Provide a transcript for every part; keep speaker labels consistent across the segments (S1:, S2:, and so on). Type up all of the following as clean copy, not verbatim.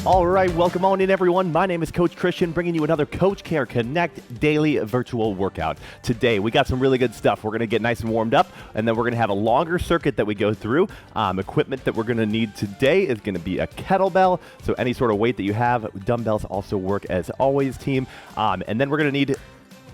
S1: All right, welcome on in, everyone. My name is Coach Christian, bringing you another Coach Care Connect daily virtual workout. Today, we got some really good stuff. We're going to get nice and warmed up, and then we're going to have a longer circuit that we go through. Equipment that we're going to need today is going to be a kettlebell, so any sort of weight that you have. Dumbbells also work as always, team. And then we're going to need...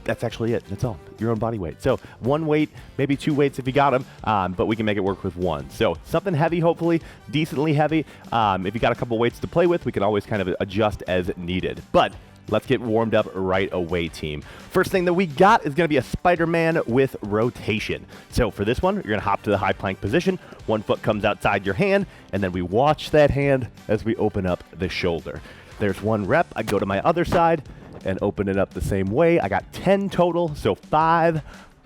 S1: That's actually it. That's all. Your own body weight. So one weight, maybe two weights if you got them, but we can make it work with one. So something heavy, hopefully, decently heavy. If you got a couple weights to play with, we can always kind of adjust as needed. But let's get warmed up right away, team. First thing that we got is going to be a Spider-Man with rotation. So for this one, you're going to hop to the high plank position. One foot comes outside your hand, and then we watch that hand as we open up the shoulder. There's one rep. I go to my other side and open it up the same way. I got 10 total, so 5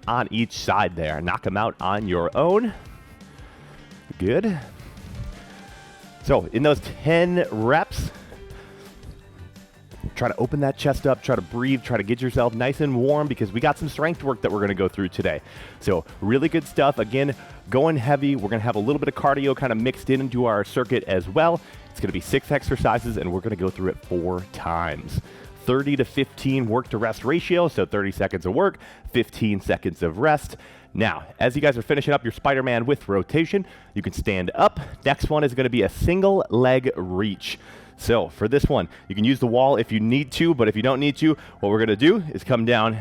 S1: on each side there. Knock them out on your own. Good. So in those 10 reps, try to open that chest up, try to breathe, try to get yourself nice and warm because we got some strength work that we're gonna go through today. So really good stuff. Again, going heavy. We're gonna have a little bit of cardio kind of mixed into our circuit as well. It's gonna be 6 exercises and we're gonna go through it 4 times. 30 to 15 work to rest ratio, so 30 seconds of work, 15 seconds of rest. Now, as you guys are finishing up your Spider-Man with rotation, you can stand up. Next one is gonna be a single leg reach. So for this one, you can use the wall if you need to, but if you don't need to, what we're gonna do is come down,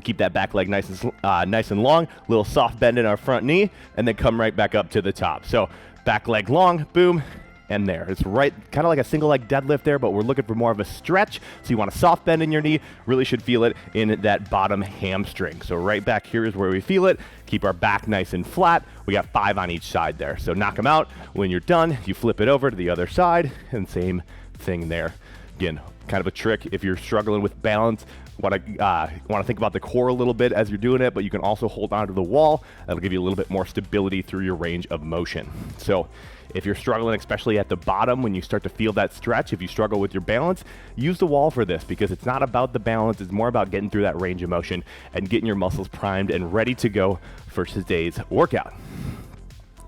S1: keep that back leg nice and long, little soft bend in our front knee, and then come right back up to the top. So back leg long, boom, and there. It's right, kind of like a single leg deadlift there, but we're looking for more of a stretch. So you want a soft bend in your knee, really should feel it in that bottom hamstring. So right back here is where we feel it. Keep our back nice and flat. We got 5 on each side there. So knock them out. When you're done, you flip it over to the other side and same thing there. Again, kind of a trick if you're struggling with balance. Want to think about the core a little bit as you're doing it, but you can also hold onto the wall. That'll give you a little bit more stability through your range of motion. So if you're struggling, especially at the bottom, when you start to feel that stretch, if you struggle with your balance, use the wall for this because it's not about the balance, it's more about getting through that range of motion and getting your muscles primed and ready to go for today's workout.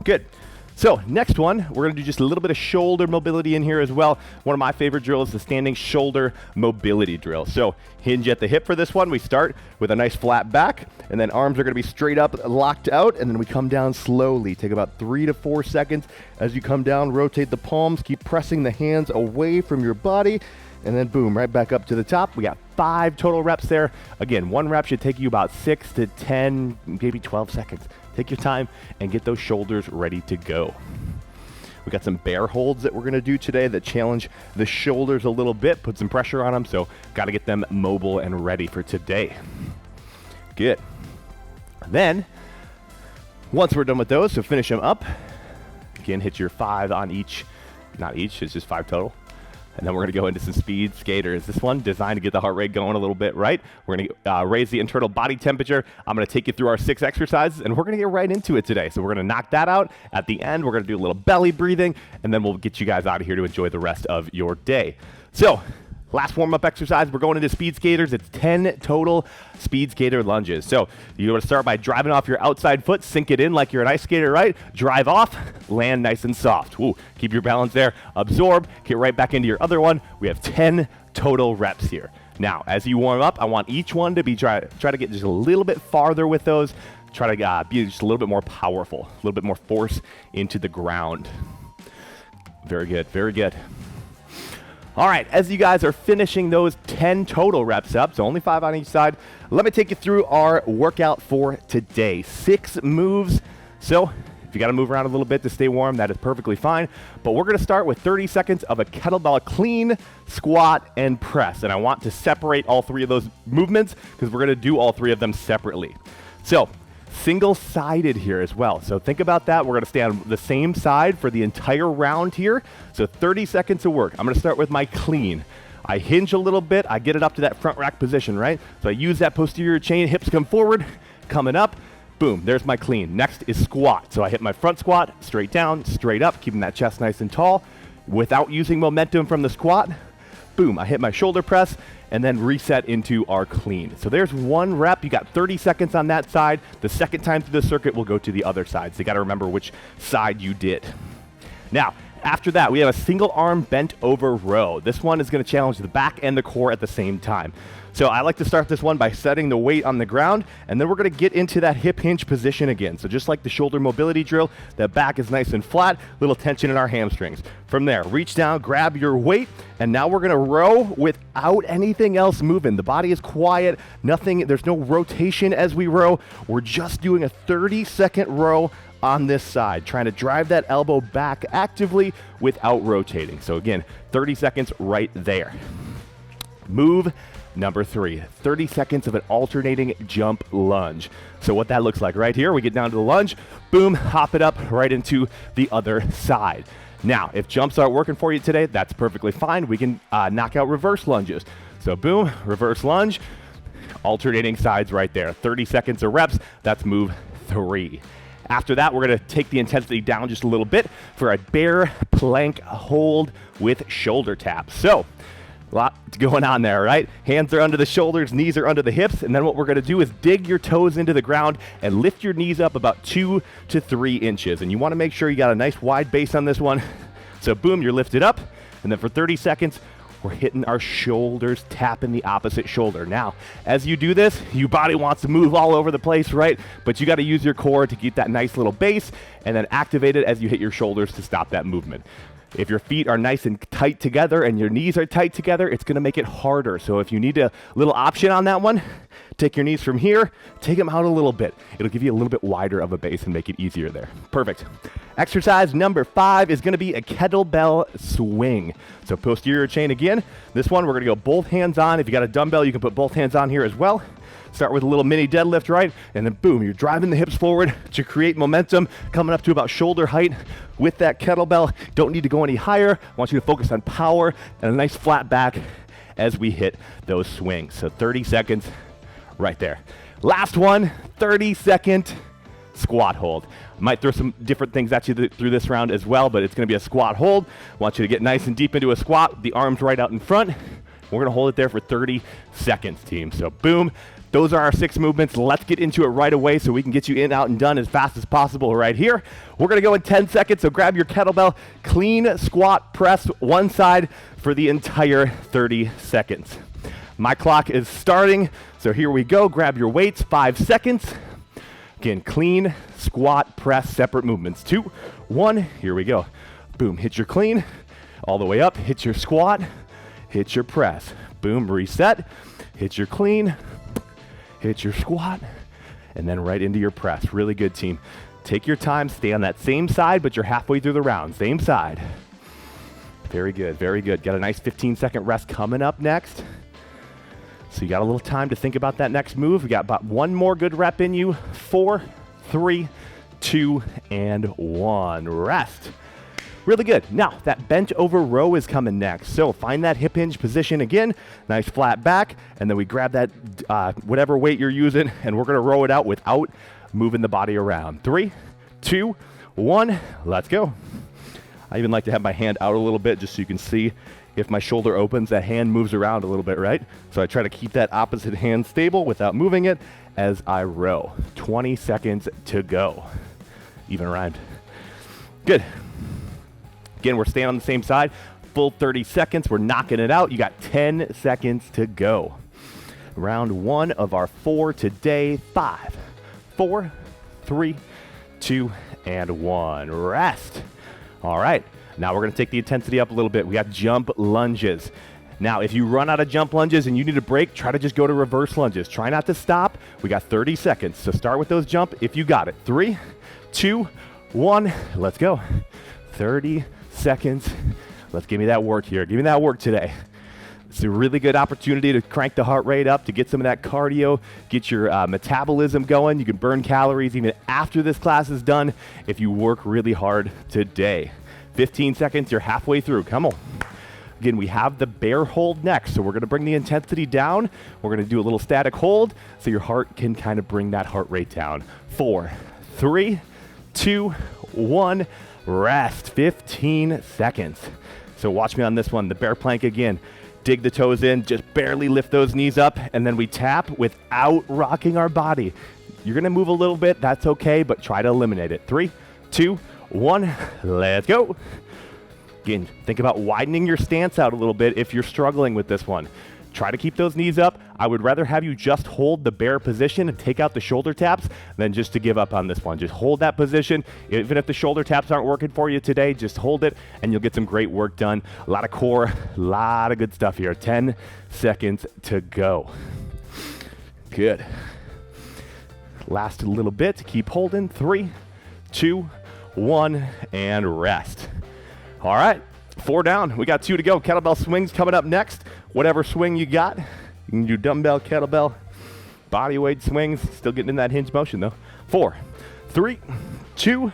S1: Good. So next one, we're gonna do just a little bit of shoulder mobility in here as well. One of my favorite drills is the standing shoulder mobility drill. So hinge at the hip for this one. We start with a nice flat back, and then arms are gonna be straight up, locked out, and then we come down slowly. Take about 3 to 4 seconds. As you come down, rotate the palms, keep pressing the hands away from your body, and then boom, right back up to the top. We got 5 total reps there. Again, 1 rep should take you about 6 to 10, maybe 12 seconds. Take your time and get those shoulders ready to go. We got some bear holds that we're gonna do today that challenge the shoulders a little bit, put some pressure on them, so gotta get them mobile and ready for today. Good. Then, once we're done with those, so finish them up. Again, hit your 5 on each, not each, it's just 5 total. And then we're gonna go into some speed skaters. This one designed to get the heart rate going a little bit, right? We're gonna raise the internal body temperature. I'm gonna take you through our 6 exercises and we're gonna get right into it today. So we're gonna knock that out. At the end, we're gonna do a little belly breathing and then we'll get you guys out of here to enjoy the rest of your day. So, last warm-up exercise, we're going into speed skaters. It's 10 total speed skater lunges. So you want to start by driving off your outside foot, sink it in like you're an ice skater, right? Drive off, land nice and soft. Woo. Keep your balance there, absorb, get right back into your other one. We have 10 total reps here. Now, as you warm up, I want each one to be try to get just a little bit farther with those. Try to be just a little bit more powerful, a little bit more force into the ground. Very good, very good. All right, as you guys are finishing those 10 total reps up, so only 5 on each side, let me take you through our workout for today. 6 moves. So if you got to move around a little bit to stay warm, that is perfectly fine. But we're going to start with 30 seconds of a kettlebell clean, squat, and press. And I want to separate all 3 of those movements because we're going to do all 3 of them separately. So single-sided here as well. So think about that. We're going to stay on the same side for the entire round here. So 30 seconds of work. I'm going to start with my clean. I hinge a little bit. I get it up to that front rack position, right? So I use that posterior chain. Hips come forward, coming up. Boom, there's my clean. Next is squat. So I hit my front squat, straight down, straight up, keeping that chest nice and tall. Without using momentum from the squat, boom, I hit my shoulder press, and then reset into our clean. So there's 1 rep. You got 30 seconds on that side. The second time through the circuit, we'll go to the other side. So you got to remember which side you did. Now, After that, we have a single arm bent over row. This one is going to challenge the back and the core at the same time. So I like to start this one by setting the weight on the ground, and then we're going to get into that hip hinge position again. So just like the shoulder mobility drill, the back is nice and flat, little tension in our hamstrings. From there, reach down, grab your weight, and now we're going to row without anything else moving. The body is quiet, nothing, there's no rotation as we row. We're just doing a 30-second row on this side, trying to drive that elbow back actively without rotating. So again, 30 seconds right there. Move number 3, 30 seconds of an alternating jump lunge. So what that looks like right here, we get down to the lunge, boom, hop it up right into the other side. Now, if jumps aren't working for you today, that's perfectly fine. We can knock out reverse lunges. So boom, reverse lunge, alternating sides right there. 30 seconds of reps, that's move 3. After that, we're going to take the intensity down just a little bit for a bear plank hold with shoulder taps. So, a lot going on there, right? Hands are under the shoulders, knees are under the hips, and then what we're going to do is dig your toes into the ground and lift your knees up about 2 to 3 inches. And you want to make sure you got a nice wide base on this one. So boom, you're lifted up, and then for 30 seconds, we're hitting our shoulders, tapping the opposite shoulder. Now, as you do this, your body wants to move all over the place, right? But you got to use your core to get that nice little base and then activate it as you hit your shoulders to stop that movement. If your feet are nice and tight together and your knees are tight together, it's going to make it harder. So if you need a little option on that one, take your knees from here, take them out a little bit. It'll give you a little bit wider of a base and make it easier there. Perfect. Exercise number 5 is going to be a kettlebell swing. So posterior chain again. This one, we're going to go both hands on. If you got a dumbbell, you can put both hands on here as well. Start with a little mini deadlift, right? And then boom, you're driving the hips forward to create momentum, coming up to about shoulder height with that kettlebell. Don't need to go any higher. I want you to focus on power and a nice flat back as we hit those swings. So 30 seconds right there. Last one, 30-second squat hold. Might throw some different things at you through this round as well, but it's going to be a squat hold. I want you to get nice and deep into a squat, the arms right out in front. We're going to hold it there for 30 seconds, team. So boom. Those are our 6 movements. Let's get into it right away so we can get you in, out, and done as fast as possible right here. We're going to go in 10 seconds, so grab your kettlebell, clean squat press one side for the entire 30 seconds. My clock is starting, so here we go. Grab your weights, 5 seconds. Again, clean squat press, separate movements. 2, 1, here we go. Boom, hit your clean, all the way up, hit your squat, hit your press. Boom, reset, hit your clean, hit your squat, and then right into your press. Really good, team. Take your time, stay on that same side, but you're halfway through the round. Same side. Very good, very good. Got a nice 15-second rest coming up next. So you got a little time to think about that next move. We got about 1 more good rep in you. 4, 3, 2, and 1. Rest. Really good. Now, that bent over row is coming next. So find that hip hinge position again, nice flat back, and then we grab that whatever weight you're using, and we're going to row it out without moving the body around. 3, 2, 1, let's go. I even like to have my hand out a little bit just so you can see if my shoulder opens, that hand moves around a little bit, right? So I try to keep that opposite hand stable without moving it as I row. 20 seconds to go. Even rhymed. Good. Again, we're staying on the same side. Full 30 seconds. We're knocking it out. You got 10 seconds to go. Round 1 of our 4 today. 5, 4, 3, 2, and 1. Rest. All right. Now we're going to take the intensity up a little bit. We got jump lunges. Now, if you run out of jump lunges and you need a break, try to just go to reverse lunges. Try not to stop. We got 30 seconds. So start with those jump if you got it. 3, 2, 1. Let's go. 30 seconds. Let's give me that work here. Give me that work today. It's a really good opportunity to crank the heart rate up, to get some of that cardio, get your metabolism going. You can burn calories even after this class is done if you work really hard today. 15 seconds, you're halfway through. Come on. Again, we have the bear hold next, so we're going to bring the intensity down. We're going to do a little static hold so your heart can kind of bring that heart rate down. 4, 3, 2, 1. Rest. 15 seconds. So watch me on this one. The bear plank again. Dig the toes in, just barely lift those knees up, and then we tap without rocking our body. You're going to move a little bit. That's okay, but try to eliminate it. 3, 2, 1. Let's go. Again, think about widening your stance out a little bit if you're struggling with this one. Try to keep those knees up. I would rather have you just hold the bear position and take out the shoulder taps than just to give up on this one. Just hold that position. Even if the shoulder taps aren't working for you today, just hold it and you'll get some great work done. A lot of core, a lot of good stuff here. 10 seconds to go. Good. Last little bit. Keep holding. 3, 2, 1, and rest. All right. 4 down. We got 2 to go. Kettlebell swings coming up next. Whatever swing you got. You can do dumbbell, kettlebell, body weight swings. Still getting in that hinge motion though. 4, 3, 2,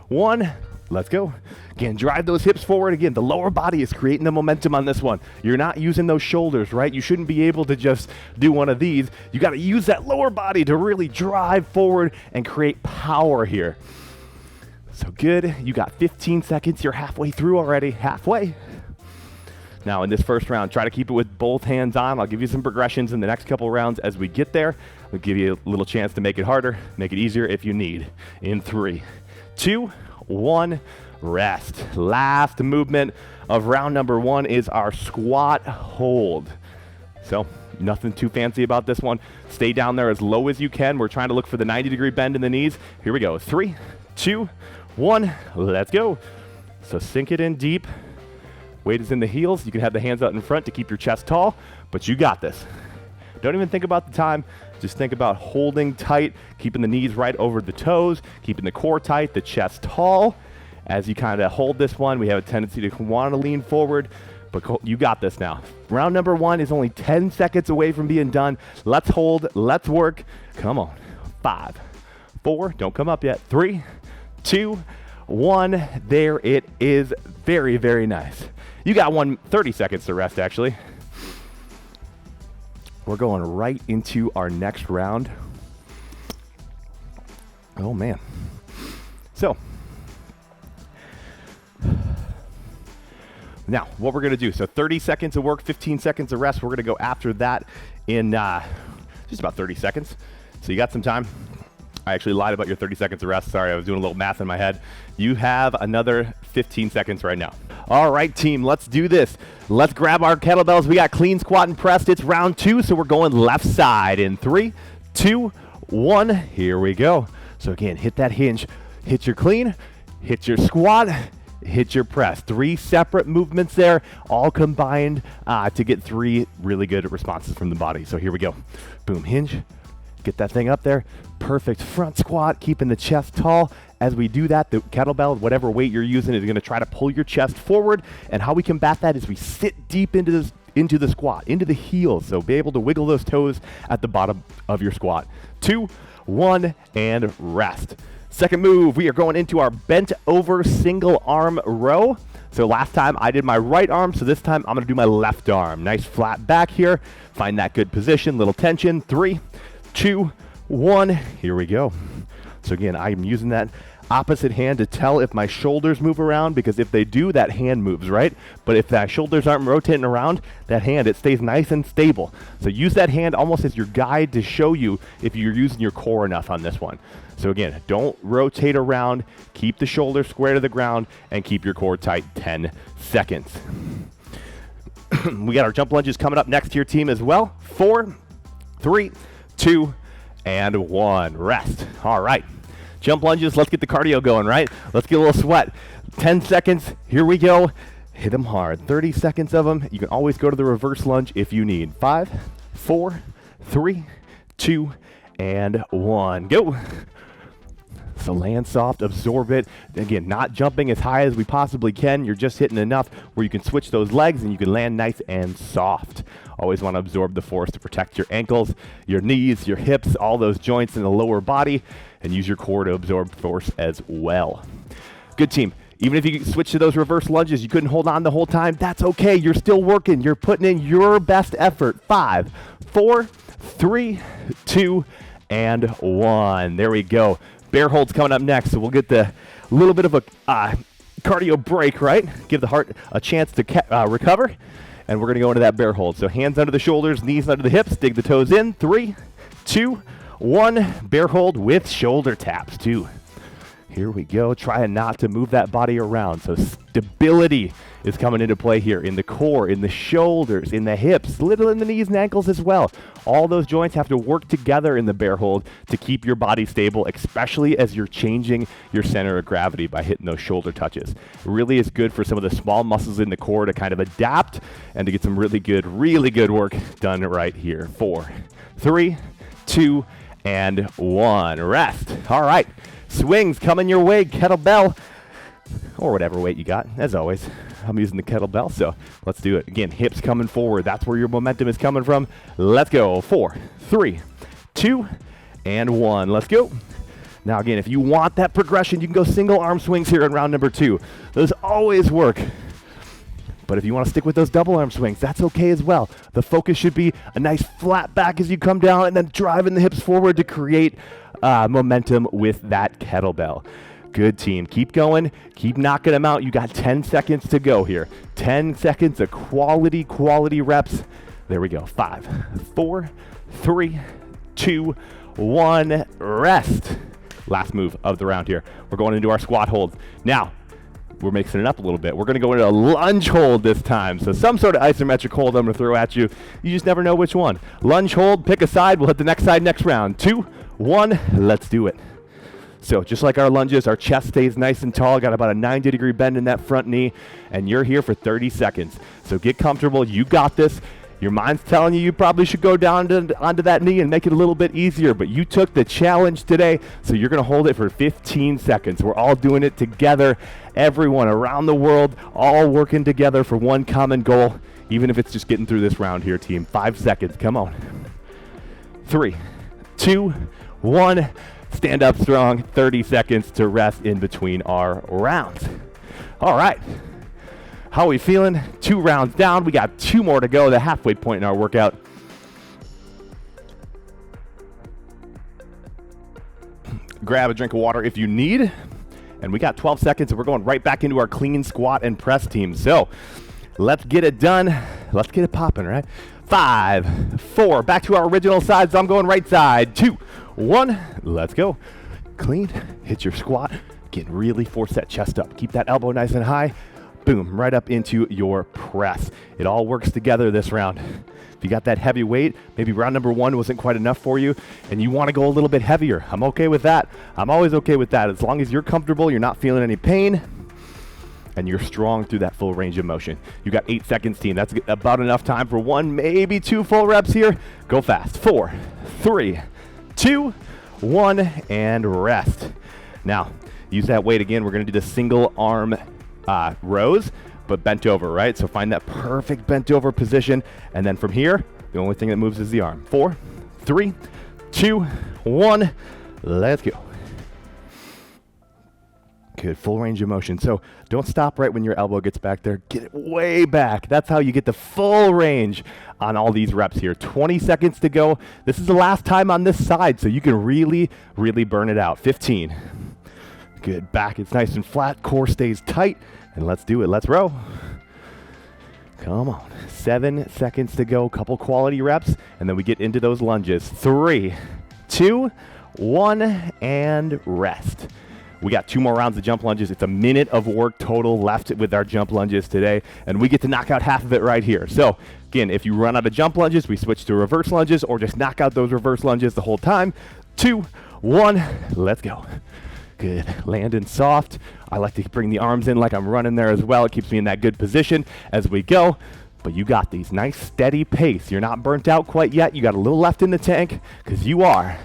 S1: 1. Let's go. Again, drive those hips forward. Again, the lower body is creating the momentum on this one. You're not using those shoulders, right? You shouldn't be able to just do one of these. You got to use that lower body to really drive forward and create power here. So good. You got 15 seconds. You're halfway through already. Halfway. Now in this first round, try to keep it with both hands on. I'll give you some progressions in the next couple rounds as we get there. I'll give you a little chance to make it harder, make it easier if you need. In 3, 2, 1, rest. Last movement of round number 1 is our squat hold. So nothing too fancy about this one. Stay down there as low as you can. We're trying to look for the 90-degree bend in the knees. Here we go. 3, 2, 1, let's go. So sink it in deep. Weight is in the heels. You can have the hands out in front to keep your chest tall, but you got this. Don't even think about the time. Just think about holding tight, keeping the knees right over the toes, keeping the core tight, the chest tall. As you kind of hold this one, we have a tendency to want to lean forward, but you got this now. Round number 1 is only 10 seconds away from being done. Let's hold, let's work. Come on. 5, 4, don't come up yet. 3, 2, 1, there it is. Very, very nice. You got 30 seconds to rest, actually. We're going right into our next round. Oh, man. So, now, what we're going to do, so 30 seconds of work, 15 seconds of rest. We're going to go after that in just about 30 seconds. So you got some time. I actually lied about your 30 seconds of rest. Sorry, I was doing a little math in my head. You have another 15 seconds right now. All right, team, let's do this. Let's grab our kettlebells. We got clean, squat, and pressed. It's round 2, so we're going left side in 3, 2, 1. Here we go. So again, hit that hinge. Hit your clean, hit your squat, hit your press. 3 separate movements there, all combined to get 3 really good responses from the body. So here we go. Boom, hinge. Get that thing up there. Perfect front squat, keeping the chest tall. As we do that, the kettlebell, whatever weight you're using, is going to try to pull your chest forward. And how we combat that is we sit deep into the squat, into the heels. So be able to wiggle those toes at the bottom of your squat. 2, 1, and rest. Second move, we are going into our bent over single arm row. So last time I did my right arm, so this time I'm going to do my left arm. Nice flat back here. Find that good position, little tension. 3, 2, 1, here we go. So again, I'm using that opposite hand to tell if my shoulders move around, because if they do, that hand moves, right? But if that shoulders aren't rotating around, that hand, it stays nice and stable. So use that hand almost as your guide to show you if you're using your core enough on this one. So again, don't rotate around, keep the shoulders square to the ground, and keep your core tight. 10 seconds. We got our jump lunges coming up next to your team as well. 4, 3, 2, and 1. Rest. All right. Jump lunges. Let's get the cardio going, right? Let's get a little sweat. 10 seconds. Here we go. Hit them hard. 30 seconds of them. You can always go to the reverse lunge if you need. 5, 4, 3, 2, and 1. Go. So land soft, absorb it. Again, not jumping as high as we possibly can. You're just hitting enough where you can switch those legs and you can land nice and soft. Always want to absorb the force to protect your ankles, your knees, your hips, all those joints in the lower body, and use your core to absorb force as well. Good team. Even if you switch to those reverse lunges, you couldn't hold on the whole time, that's okay. You're still working. You're putting in your best effort. 5, 4, 3, 2, and 1. There we go. Bear holds coming up next, so we'll get the little bit of a cardio break, right? Give the heart a chance to recover, and we're going to go into that bear hold. So hands under the shoulders, knees under the hips, dig the toes in. 3, 2, 1. Bear hold with shoulder taps, 2. Here we go, trying not to move that body around. So stability is coming into play here in the core, in the shoulders, in the hips, little in the knees and ankles as well. All those joints have to work together in the bear hold to keep your body stable, especially as you're changing your center of gravity by hitting those shoulder touches. It really is good for some of the small muscles in the core to kind of adapt and to get some really good work done right here. 4, 3, 2, and 1. Rest. All right. Swings coming your way, kettlebell, or whatever weight you got. As always, I'm using the kettlebell, so let's do it. Again, hips coming forward. That's where your momentum is coming from. Let's go. 4, 3, 2, and 1. Let's go. Now, again, if you want that progression, you can go single arm swings here in round number 2. Those always work. But if you want to stick with those double arm swings, that's okay as well. The focus should be a nice flat back as you come down and then driving the hips forward to create momentum with that kettlebell. Good team. Keep going. Keep knocking them out. You got 10 seconds to go here. 10 seconds of quality reps. There we go. 5, 4, 3, 2, 1. Rest. Last move of the round here. We're going into our squat holds. Now, we're mixing it up a little bit. We're going to go into a lunge hold this time. So some sort of isometric hold I'm going to throw at you. You just never know which one. Lunge hold, pick a side. We'll hit the next side next round. 2, 1, let's do it. So just like our lunges, our chest stays nice and tall. Got about a 90-degree bend in that front knee. And you're here for 30 seconds. So get comfortable. You got this. Your mind's telling you probably should go down onto that knee and make it a little bit easier, but you took the challenge today, so you're going to hold it for 15 seconds. We're all doing it together, everyone around the world, all working together for one common goal, even if it's just getting through this round here, team. 5 seconds, come on. 3, 2, 1, stand up strong, 30 seconds to rest in between our rounds. All right. How are we feeling? 2 rounds down. We got 2 more to go, the halfway point in our workout. Grab a drink of water if you need. And we got 12 seconds, and we're going right back into our clean squat and press team. So let's get it done. Let's get it popping, right? 5, 4, back to our original sides. I'm going right side. 2, 1, let's go. Clean, hit your squat. Again, really force that chest up. Keep that elbow nice and high. Boom, right up into your press. It all works together this round. If you got that heavy weight, maybe round number 1 wasn't quite enough for you, and you want to go a little bit heavier, I'm okay with that. I'm always okay with that. As long as you're comfortable, you're not feeling any pain, and you're strong through that full range of motion. You got 8 seconds, team. That's about enough time for 1, maybe 2 full reps here. Go fast. 4, 3, 2, 1, and rest. Now, use that weight again. We're going to do the single arm rows, but bent over, right? So find that perfect bent over position, and then from here, the only thing that moves is the arm. 4, 3, 2, 1, let's go. Good, full range of motion. So don't stop right when your elbow gets back there. Get it way back. That's how you get the full range on all these reps here. 20 seconds to go. This is the last time on this side, so you can really burn it out. 15. Good, back it's nice and flat, core stays tight, and let's do it. Let's row. Come on. 7 seconds to go, couple quality reps, and then we get into those lunges. 3, 2, 1, and rest. We got 2 more rounds of jump lunges. It's a minute of work total left with our jump lunges today, and we get to knock out half of it right here. So again, if you run out of jump lunges, we switch to reverse lunges, or just knock out those reverse lunges the whole time. 2, 1, let's go. Good, landing soft. I like to bring the arms in like I'm running there as well. It keeps me in that good position as we go. But you got these, nice steady pace. You're not burnt out quite yet. You got a little left in the tank because you are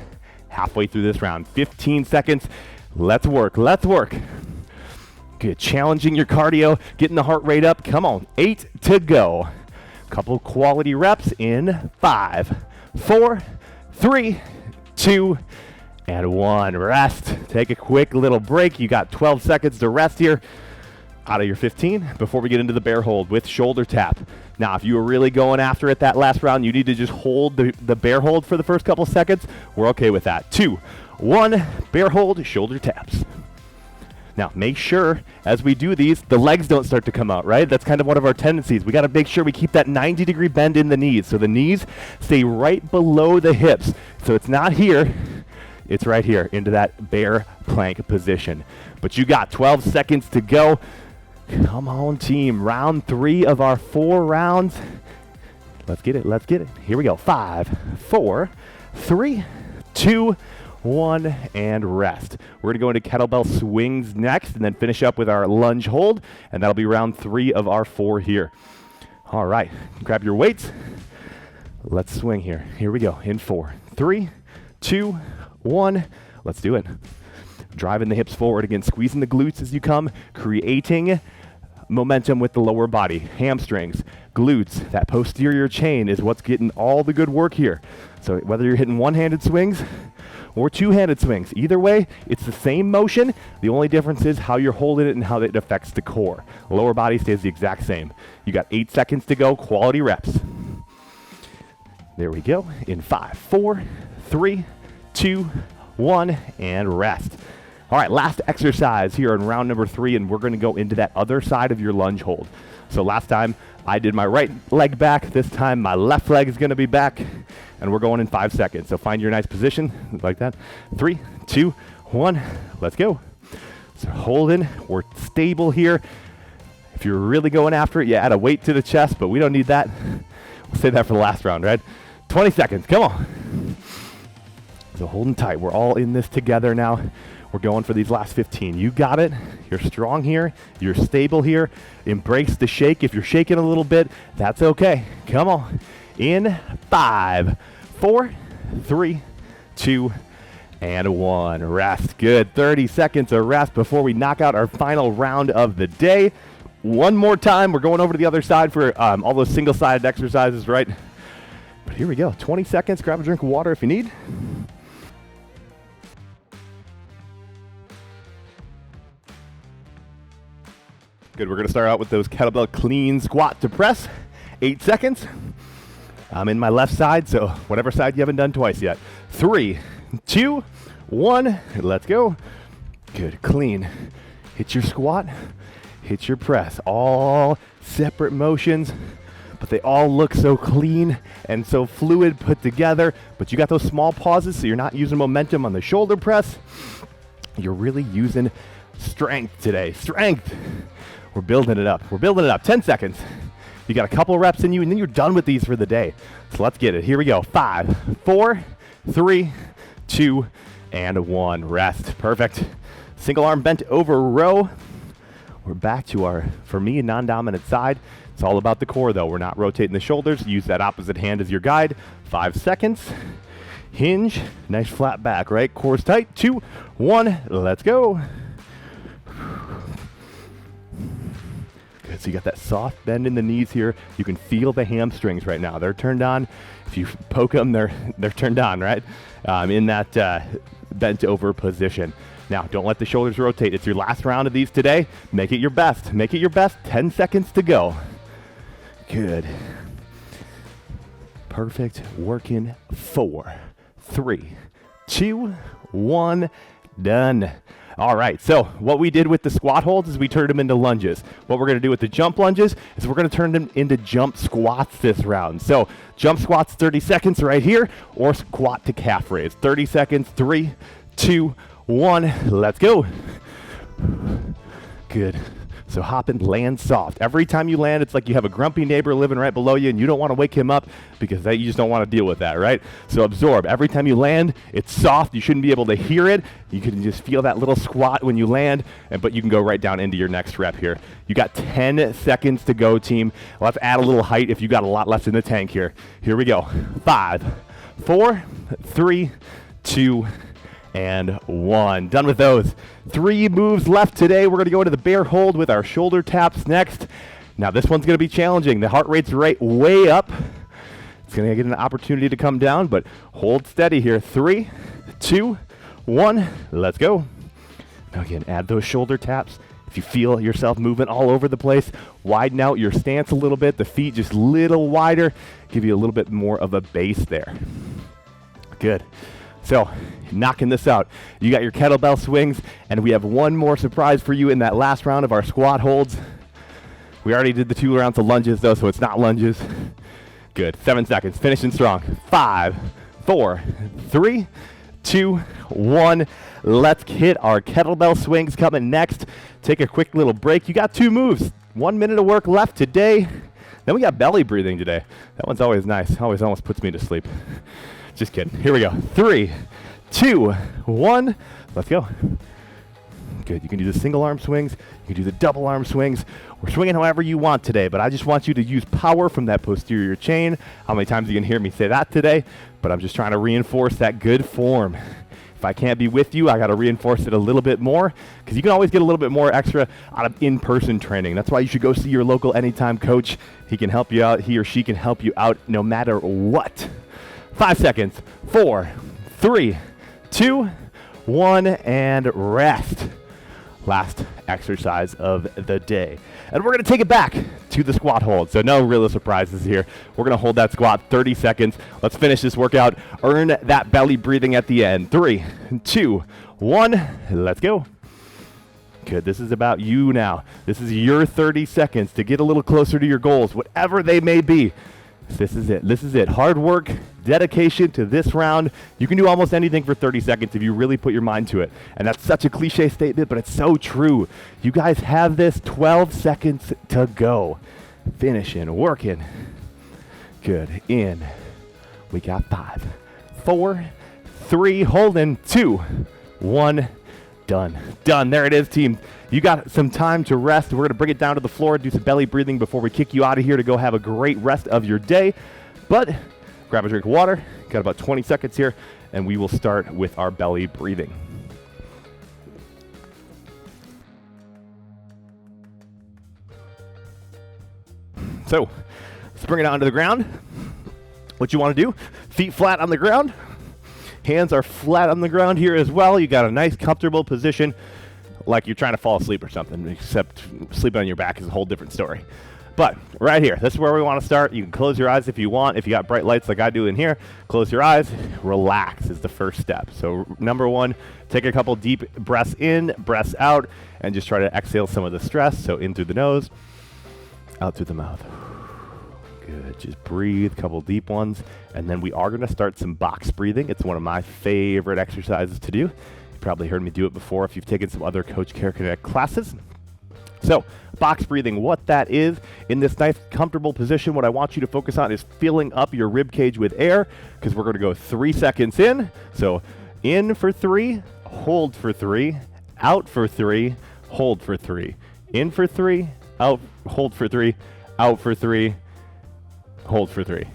S1: halfway through this round. 15 seconds. Let's work. Good, challenging your cardio, getting the heart rate up. Come on, 8 to go. Couple quality reps in 5, 4, 3, 2, and 1. Rest. Take a quick little break. You got 12 seconds to rest here out of your 15 before we get into the bear hold with shoulder tap. Now, if you were really going after it that last round, you need to just hold the bear hold for the first couple seconds. We're okay with that. 2, 1, bear hold, shoulder taps. Now, make sure as we do these, the legs don't start to come out, right? That's kind of one of our tendencies. We got to make sure we keep that 90-degree bend in the knees. So the knees stay right below the hips. So it's not here. It's right here into that bear plank position. But you got 12 seconds to go. Come on, team. Round 3 of our 4 rounds. Let's get it. Let's get it. Here we go. 5, 4, 3, 2, 1, and rest. We're going to go into kettlebell swings next and then finish up with our lunge hold, and that'll be round 3 of our 4 here. All right. Grab your weights. Let's swing here. Here we go. In 4, 3, 2, 1. Let's do it. Driving the hips forward again, squeezing the glutes as you come, creating momentum with the lower body. Hamstrings, glutes, that posterior chain is what's getting all the good work here. So whether you're hitting one-handed swings or two-handed swings, either way, it's the same motion. The only difference is how you're holding it and how it affects the core. Lower body stays the exact same. You got 8 seconds to go, quality reps. There we go. In 5, 4, 3, 2, 1, and rest. All right, last exercise here in round number 3, and we're going to go into that other side of your lunge hold. So last time I did my right leg back. This time my left leg is going to be back, and we're going in 5 seconds. So find your nice position like that. 3, 2, 1, let's go. So holding, we're stable here. If you're really going after it, you add a weight to the chest, but we don't need that. We'll save that for the last round, right? 20 seconds, come on. So holding tight, we're all in this together now. We're going for these last 15. You got it. You're strong here. You're stable here. Embrace the shake. If you're shaking a little bit, that's okay. Come on. In 5, 4, 3, 2, and 1. Rest. Good. 30 seconds of rest before we knock out our final round of the day. One more time. We're going over to the other side for all those single-sided exercises, right? But here we go. 20 seconds. Grab a drink of water if you need. Good, we're gonna start out with those kettlebell clean squat to press. 8 seconds. I'm in my left side, so whatever side you haven't done twice yet. 3, 2, 1, let's go. Good, clean. Hit your squat, hit your press. All separate motions, but they all look so clean and so fluid put together. But you got those small pauses, so you're not using momentum on the shoulder press. You're really using strength today, strength. We're building it up. We're building it up. 10 seconds. You got a couple reps in you, and then you're done with these for the day. So let's get it. Here we go. 5, 4, 3, 2, and 1. Rest. Perfect. Single arm bent over row. We're back to our, for me, non-dominant side. It's all about the core, though. We're not rotating the shoulders. Use that opposite hand as your guide. 5 seconds. Hinge. Nice flat back, right? Core's tight. 2, 1. Let's go. Good, so you got that soft bend in the knees here. You can feel the hamstrings right now. They're turned on. If you poke them, they're turned on, right? In that bent over position. Now, don't let the shoulders rotate. It's your last round of these today. Make it your best. Make it your best. 10 seconds to go. Good. Perfect. Working. 4, 3, 2, 1. Done. All right, so what we did with the squat holds is we turned them into lunges. What we're gonna do with the jump lunges is we're gonna turn them into jump squats this round. So jump squats, 30 seconds right here, or squat to calf raise. 30 seconds, 3, 2, 1, let's go. Good. So hop and land soft. Every time you land, it's like you have a grumpy neighbor living right below you and you don't want to wake him up because you just don't want to deal with that, right? So absorb. Every time you land, it's soft. You shouldn't be able to hear it. You can just feel that little squat when you land, but you can go right down into your next rep here. You got 10 seconds to go, team. Let's add a little height if you got a lot left in the tank here. Here we go. 5, 4, 3, 2, and 1. Done with those. 3 moves left today. We're going to go into the bear hold with our shoulder taps next. Now this one's going to be challenging. The heart rate's right way up. It's going to get an opportunity to come down, but hold steady here. 3, 2, 1. Let's go. Now again, add those shoulder taps. If you feel yourself moving all over the place, widen out your stance a little bit. The feet just a little wider. Give you a little bit more of a base there. Good. So, knocking this out. You got your kettlebell swings, and we have one more surprise for you in that last round of our squat holds. We already did the 2 rounds of lunges, though, so it's not lunges. Good. 7 seconds. Finishing strong. 5, 4, 3, 2, 1. Let's hit our kettlebell swings coming next. Take a quick little break. You got 2 moves. 1 minute of work left today. Then we got belly breathing today. That one's always nice. Always almost puts me to sleep. Just kidding. Here we go. 3, 2, 1. Let's go. Good. You can do the single arm swings. You can do the double arm swings. We're swinging however you want today, but I just want you to use power from that posterior chain. How many times are you going to hear me say that today? But I'm just trying to reinforce that good form. If I can't be with you, I got to reinforce it a little bit more, because you can always get a little bit more extra out of in-person training. That's why you should go see your local Anytime coach. He can help you out. He or she can help you out no matter what. 5 seconds. 4, 3, 2, 1, and rest. Last exercise of the day. And we're going to take it back to the squat hold. So no real surprises here. We're going to hold that squat 30 seconds. Let's finish this workout. Earn that belly breathing at the end. 3, 2, 1. Let's go. Good. This is about you now. This is your 30 seconds to get a little closer to your goals, whatever they may be. This is it. This is it. Hard work, dedication to this round. You can do almost anything for 30 seconds if you really put your mind to it. And that's such a cliche statement, but it's so true. You guys have this 12 seconds to go. Finishing, working. Good. In. We got 5, 4, 3, holding, 2, 1. Done. Done. There it is, team. You got some time to rest. We're going to bring it down to the floor, do some belly breathing before we kick you out of here to go have a great rest of your day. But grab a drink of water. Got about 20 seconds here, and we will start with our belly breathing. So let's bring it onto the ground. What you want to do, feet flat on the ground. Hands are flat on the ground here as well. You got a nice comfortable position, like you're trying to fall asleep or something, except sleeping on your back is a whole different story. But right here, this is where we want to start. You can close your eyes if you want. If you got bright lights like I do in here, close your eyes. Relax is the first step. So number 1, take a couple deep breaths in, breaths out, and just try to exhale some of the stress. So in through the nose, out through the mouth. Good. Just breathe, a couple deep ones. And then we are going to start some box breathing. It's one of my favorite exercises to do. You probably heard me do it before if you've taken some other Coach Care Connect classes. So box breathing, what that is, in this nice comfortable position, what I want you to focus on is filling up your rib cage with air, because we're going to go 3 seconds in. So in for 3, hold for 3, out for 3, hold for 3. In for 3, out, hold for 3, out for 3, hold for 3.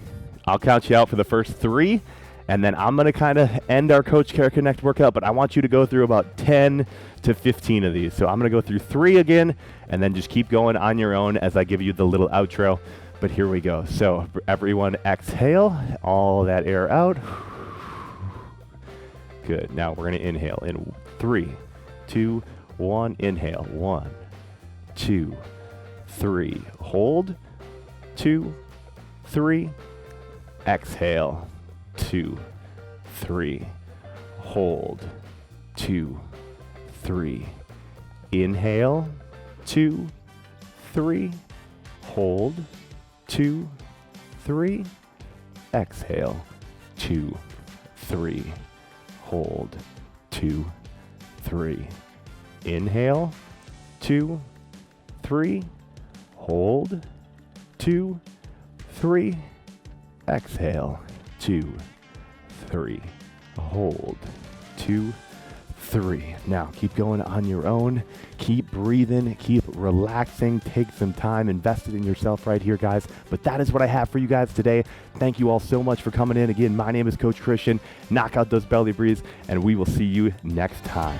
S1: I'll count you out for the first 3, and then I'm going to kind of end our Coach Care Connect workout, but I want you to go through about 10 to 15 of these. So I'm going to go through 3 again, and then just keep going on your own as I give you the little outro. But here we go. So everyone exhale, all that air out. Good. Now we're going to inhale in 3, 2, 1. Inhale. 1, 2, 3. Hold. 2, 3. Exhale. 2, 3. Hold. 2, 3. Inhale. 2, 3. Hold. 2, 3. Exhale. 2, 3. Hold. 2, 3. Inhale. 2, 3. Hold. 2, 3. Exhale. 2, 3. Hold. 2, 3. Now keep going on your own. Keep breathing. Keep relaxing. Take some time invested in yourself right here, guys. But that is what I have for you guys today. Thank you all so much for coming in. Again, my name is Coach Christian. Knock out those belly breathes, and we will see you next time.